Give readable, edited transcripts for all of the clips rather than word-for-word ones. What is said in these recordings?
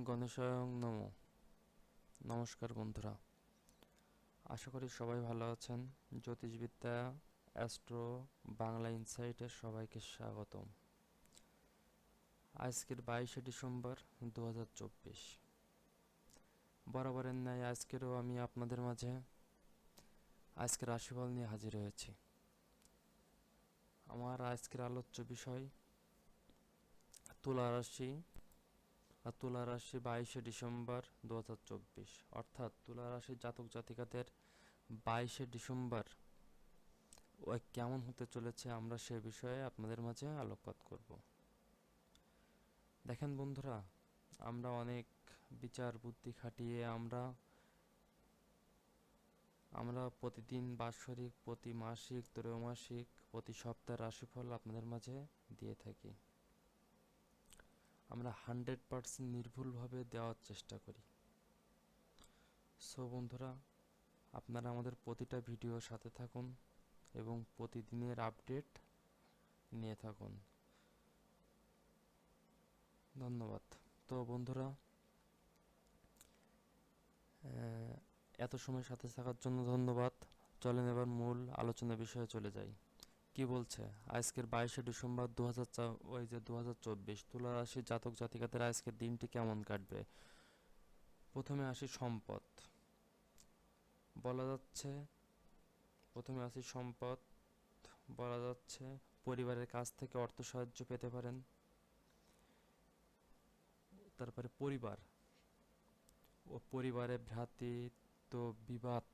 গণেশায় নমঃ। নমস্কার বন্ধুরা, আশা করি সবাই ভালো আছেন। জ্যোতিষবিদ্যা, অ্যাস্ট্রো, বাংলা ইনসাইটে সবাইকে স্বাগতম। আজকের 22শে ডিসেম্বর 2024, বরাবরের ন্যায় আজকেরও আমি আপনাদের মাঝে আজকের রাশিফল নিয়ে হাজির হয়েছি। আমার আজকের আলোচ্য বিষয় তুলা রাশি। আর তুলা রাশি 22শে ডিসেম্বর 2024, অর্থাৎ তুলা রাশির জাতক জাতিকাদের 22শে ডিসেম্বর ওই কেমন হতে চলেছে, আমরা সে বিষয়ে আপনাদের মাঝে আলোকপাত করব। দেখেন বন্ধুরা, আমরা অনেক বিচার বুদ্ধি খাটিয়ে আমরা প্রতিদিন বাৎসরিক, প্রতি মাসিক, ত্রৈমাসিক, প্রতি সপ্তাহের রাশিফল আপনাদের মাঝে দিয়ে থাকি। আমরা 100% নির্ভুলভাবে দেওয়ার চেষ্টা করি। সো বন্ধুরা, আপনারা আমাদের প্রতিটা ভিডিওর সাথে থাকুন এবং প্রতিদিনের আপডেট নিয়ে থাকুন। ধন্যবাদ। তো বন্ধুরা, এত সময় সাথে থাকার জন্য ধন্যবাদ। চলেন এবার মূল আলোচনা বিষয়ে চলে যাই। কি বলছে আজকের 22শে ডিসেম্বর 2024, তুলা রাশির জাতক জাতিকাদের আজকের দিনটি কেমন কাটবে। প্রথমে আসি সম্পদ। বলা যাচ্ছে সম্পদ বলা যাচ্ছে পরিবারের কাছ থেকে অর্থ সাহায্য পেতে পারেন। তারপরে পরিবারের ভ্রাতৃত্ব বিবাদ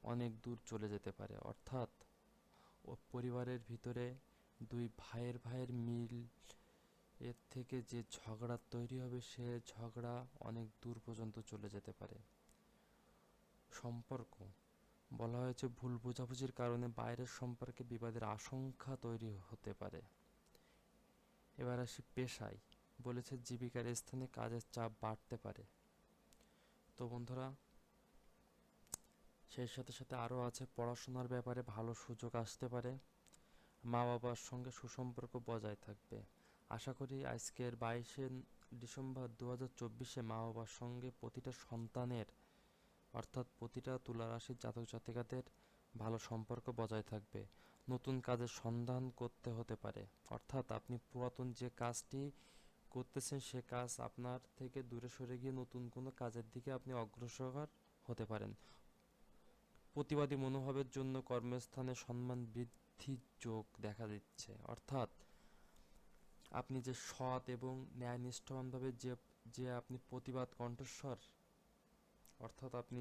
অনেক দূর চলে যেতে পারে, অর্থাৎ পরিবারের ভিতরে দুই ভাইয়ের মিল, এর থেকে যে ঝগড়া তৈরি হবে সে ঝগড়া অনেক দূর পর্যন্ত চলে যেতে পারে। সম্পর্ক বলা হয়েছে ভুল বোঝাবুঝির কারণে বাইরের সম্পর্কে বিবাদের আশঙ্কা তৈরি হতে পারে। এবার আসি পেশায়। বলেছে জীবিকার স্থানে কাজের চাপ বাড়তে পারে। তো বন্ধুরা, সেই সাথে সাথে আরও আছে পড়াশোনার ব্যাপারে ভালো সুযোগ আসতে পারে। মা বাবার সঙ্গে সুসম্পর্ক বজায় থাকবে। আশা করি আজকের 22শে ডিসেম্বর 2024 মা বাবার সঙ্গে প্রতিটা সন্তানের, অর্থাৎ প্রতিটা তুলা রাশির জাতক জাতিকাদের ভালো সম্পর্ক বজায় থাকবে। নতুন কাজের সন্ধান করতে হতে পারে, অর্থাৎ আপনি পুরাতন যে কাজটি করতেছেন সে কাজ আপনার থেকে দূরে সরে গিয়ে নতুন কোনো কাজের দিকে আপনি অগ্রসর হতে পারেন। প্রতিবাদী মনোভাবের জন্য কর্মস্থানে সম্মান বৃদ্ধির যোগ দেখা দিচ্ছে, অর্থাৎ আপনি যে সৎ এবং ন্যায়নিষ্ঠভাবে যে আপনি প্রতিবাদ কণ্ঠস্বর, অর্থাৎ আপনি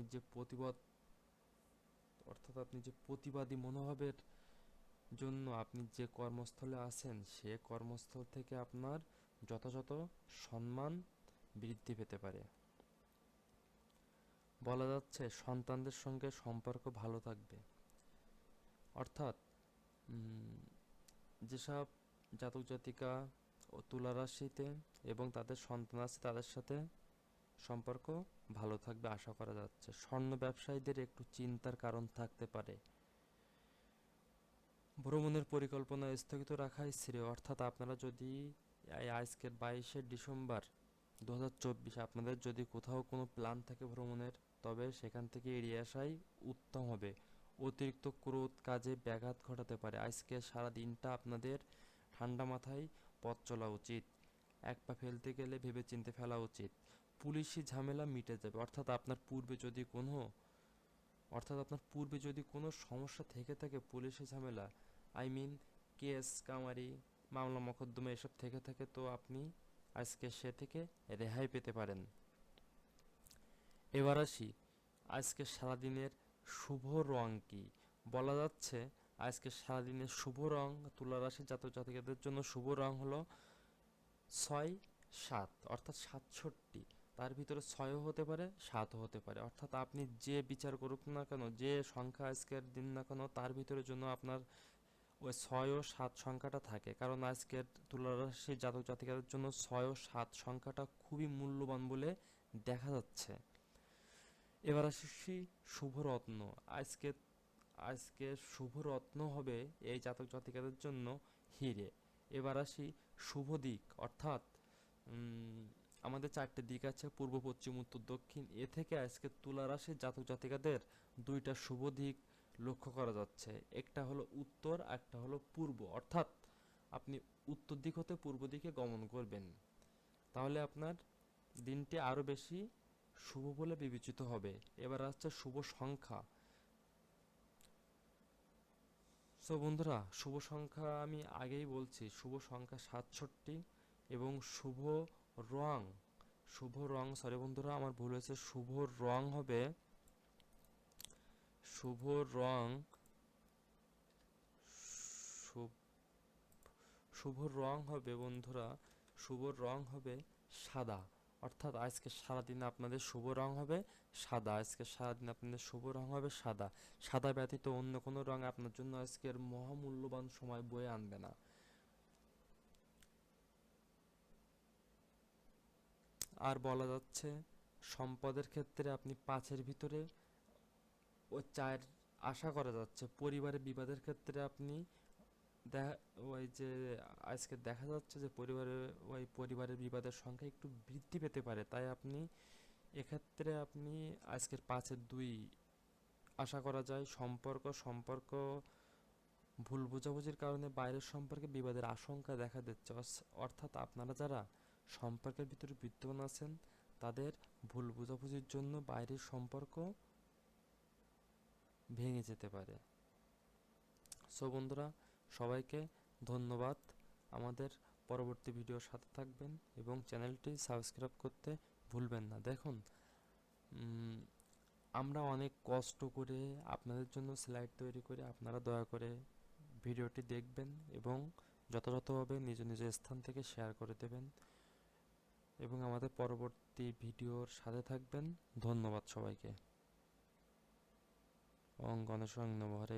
যে প্রতিবাদী মনোভাবের জন্য আপনি যে কর্মস্থলে আছেন সে কর্মস্থল থেকে আপনার যথাযথ সম্মান বৃদ্ধি পেতে পারে। বলা যাচ্ছে সন্তানদের সঙ্গে সম্পর্ক ভালো থাকবে, অর্থাৎ যেসব জাতক জাতিকা ও তুলা রাশিতে এবং তাদের সন্তান আছে তাদের সাথে সম্পর্ক ভালো থাকবে আশা করা যাচ্ছে। স্বর্ণ ব্যবসায়ীদের একটু চিন্তার কারণ থাকতে পারে। ভ্রমণের পরিকল্পনা স্থগিত রাখাই শ্রেয়, অর্থাৎ আপনারা যদি আজকের 22শে ডিসেম্বর 2024 আপনাদের যদি কোথাও কোনো প্ল্যান থাকে ভ্রমণের, তবে সেখান থেকে এড়িয়ে আসাই উত্তম হবে। অতিরিক্ত ক্রোধ কাজে ব্যাঘাত ঘটাতে পারে। আজকে সারা দিনটা আপনাদের ঠান্ডা মাথায় পথ চলা উচিত। এক পা ফেলতে গেলে ভেবেচিন্তে ফেলা উচিত। পুলিশি ঝামেলা মিটে যাবে, অর্থাৎ আপনার পূর্বে যদি কোনো সমস্যা থেকে থাকে, পুলিশি ঝামেলা, কেস কামারি, মামলা মোকদ্দমা এসব থেকে থাকে, তো আপনি আজকে সে থেকে রেহাই পেতে পারেন। এবার আসি আজকে সারাদিনের শুভ রং কি। বলা যাচ্ছে আজকে সারাদিনের শুভ রং তুলা রাশির জাতক জাতিকাদের জন্য শুভ রং হলো 6-7, অর্থাৎ 67। তার ভিতরে 6ও হতে পারে, 7ও হতে পারে, অর্থাৎ আপনি যে বিচার করুক না কেন, যে সংখ্যা আজকের দিন না কেন, তার ভিতরে জন্য আপনার ওই 6 ও 7 সংখ্যাটা থাকে। কারণ আজকের তুলা রাশির জাতক জাতিকাদের জন্য 6 ও 7 সংখ্যাটা খুবই মূল্যবান বলে দেখা যাচ্ছে। এবার আসি শুভরত্ন। আজকে আজকে শুভরত্ন হবে এই জাতক জাতিকাদের জন্য হিরে। এবার আসি শুভ দিক, অর্থাৎ আমাদের 4টে দিক আছে, পূর্ব, পশ্চিম, উত্তর, দক্ষিণ। এ থেকে আজকে তুলা রাশির জাতক জাতিকাদের 2টা শুভ দিক লক্ষ্য করা যাচ্ছে। একটা হলো উত্তর, একটা হলো পূর্ব। অর্থাৎ আপনি উত্তর দিক হতে পূর্ব দিকে গমন করবেন, তাহলে আপনার দিনটি আরো বেশি শুভ বলে বিবেচিত হবে। এবার আসছে শুভ সংখ্যা। সো বন্ধুরা, শুভ সংখ্যা আমি আগেই বলছি, শুভ সংখ্যা 67 এবং রং সরি বন্ধুরা, আমার ভুল হয়েছে। রং হবে শুভ রং শু- শুভ রং হবে বন্ধুরা, শুভ রং হবে সাদা। অর্থাৎ আজকে সারাদিন আপনাদের শুভ রং হবে সাদা। আজকে সারাদিন আপনাদের শুভ রং হবে সাদা। সাদা ব্যতীত অন্য কোনো রং আপনার জন্য আজকের মহামূল্যবান সময় বয়ে আনবে না। আর বলা যাচ্ছে সম্পদের ক্ষেত্রে আপনি 5-এর ভিতরে ও 4 আশা করা যাচ্ছে। পরিবারের বিবাদের ক্ষেত্রে আপনি ওই যে আজকে দেখা যাচ্ছে যে পরিবারের বিবাদের সংখ্যা একটু বৃদ্ধি পেতে পারে, তাই আপনি এক্ষেত্রে আপনি আজকের 5-2 আশা করা যায়। সম্পর্ক ভুল বোঝাবুঝির কারণে বাইরের সম্পর্কে বিবাদের আশঙ্কা দেখা দিচ্ছে। অর্থাৎ আপনারা যারা সম্পর্কের ভিতরে বিদ্যমান আছেন, তাদের ভুল বোঝাবুঝির জন্য বাইরের সম্পর্ক ভেঙে যেতে পারে। সো বন্ধুরা, সবাইকে ধন্যবাদ। আমাদের পরবর্তী ভিডিওর সাথে থাকবেন এবং চ্যানেলটি সাবস্ক্রাইব করতে ভুলবেন না। দেখুন, আমরা অনেক কষ্ট করে আপনাদের জন্য স্লাইড তৈরি করে, আপনারা দয়া করে ভিডিওটি দেখবেন এবং যথাযথভাবে নিজ নিজ স্থান থেকে শেয়ার করে দেবেন এবং আমাদের পরবর্তী ভিডিওর সাথে থাকবেন। ধন্যবাদ সবাইকে। ওম গণেশ নমঃ। হরে